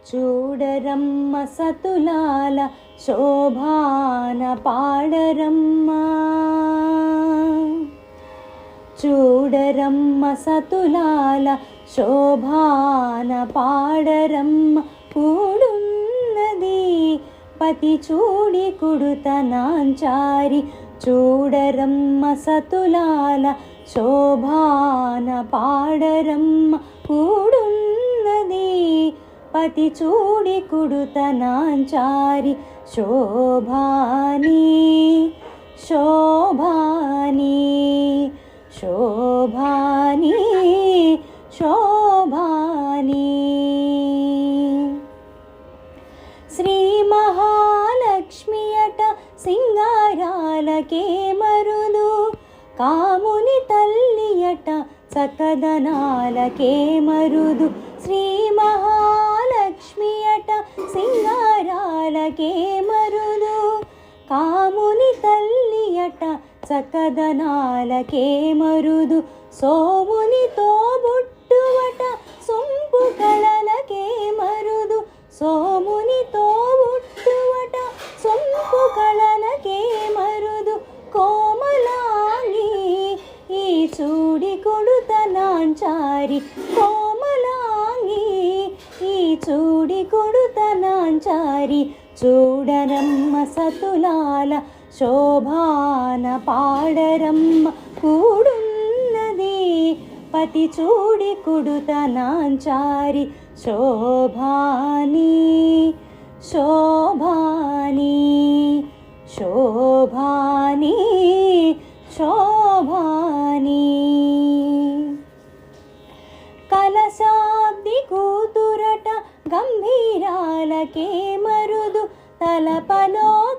చూడరమ్మ సతులాల శోభాన పాడరమ్మ, చూడరమ్మ సతులాల శోభాన పాడరమ్మ. కూడున్నది పతి చూడి కుడుతనాంచారి, చూడరమ్మ సతులాల శోభాన పాడరమ్మ. కూడున్నది పతి చూడి కుడుతనాంచారి, శోభాని శోభాని శోభాని శోభాని. శ్రీ మహాలక్ష్మి అట సింగారాలకే మరుదు, కాముని తల్లి అట చక్కదనాలకే మరుదు. శ్రీ మహాలక్ష్మి అట సింగారాలకే మరుదు, కాముని తల్లి అట చక్కదనాలకే మరుదు. సోముని తోబుట్టువట సొంపు కళలకే మరుదు, సోముని తోబుట్టువట సొంపు కళలకే మరుదు. కోమలాంగి ఈ చూడి కొడుతనాంచారి, కోమలాంగి ఈ చూడి కొడుతనాంచారి. చూడరమ్మ సతులాల శోభాన పాడరమ్మ. కూడున్నది పతి చూడి కుడుతనాంచారి, శోభాని శోభాని శోభాని శోభాని. కలశాబ్ది కూతురట గంభీరాలకే మరుదు, తలపలోకమాతయట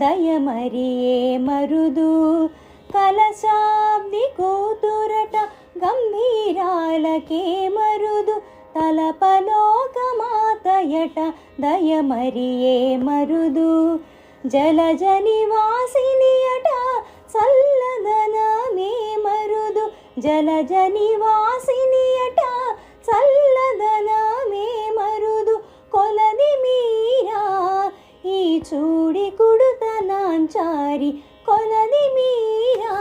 దయమరియే మరుదు. కలశాబ్ది కూతురట గంభీరాలకే మరుదు, తలపలోకమాతయట దయమరియే మరుదు. జలజ నివాసిని అట చల్లదనమే మరుదు, జలజ నివాసిని అట చల్లదనమే మరుదు. కొలది మీరా ఈ చూడి కుడుతనాంచారి, కొలది మీరా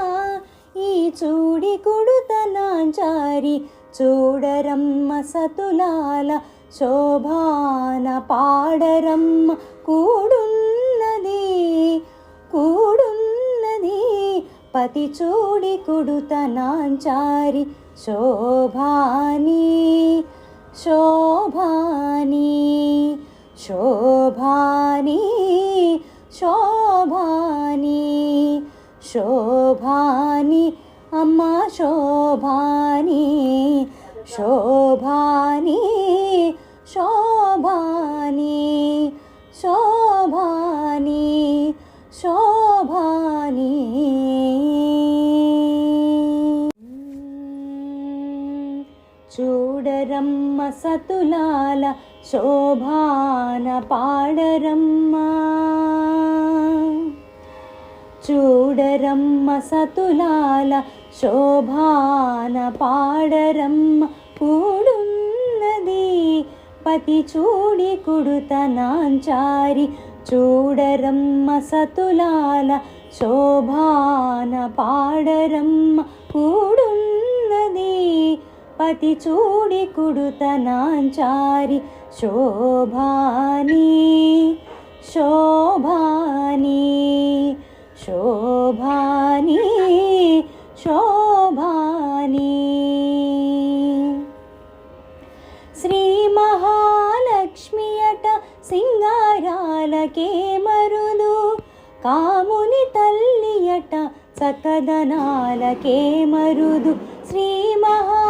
ఈ చూడి కుడుతనాంచారి. చూడరమ్మ సతులాల శోభాన పాడరమ్మ. కూడున్నది కూడున్నది పతి చూడి కుడుతనాంచారి, శోభాని శోభాని శోభాని శోభాని శోభాని. అమ్మ శోభాని శోభాని శోభాని శోభాని శోభాని. చూడరమ్మ సతులాల శోభాన పాడరమ్మ, చూడరమ్మ సతులాల శోభాన పాడరమ్మ. కూడున్నది పతి చూడి కుడుతనాంచారి, చూడరమ్మ సతులాల శోభాన పాడరమ్మ. కూడున్నది పతి చూడి కుడుతనాంచారి, శోభాని శోభాని శోభాని శోభాని. శ్రీ మహాలక్ష్మి అట సింగారాలకే మరుదు, కాముని తల్లి అట చక్కదనాలకే మరుదు. శ్రీ మహా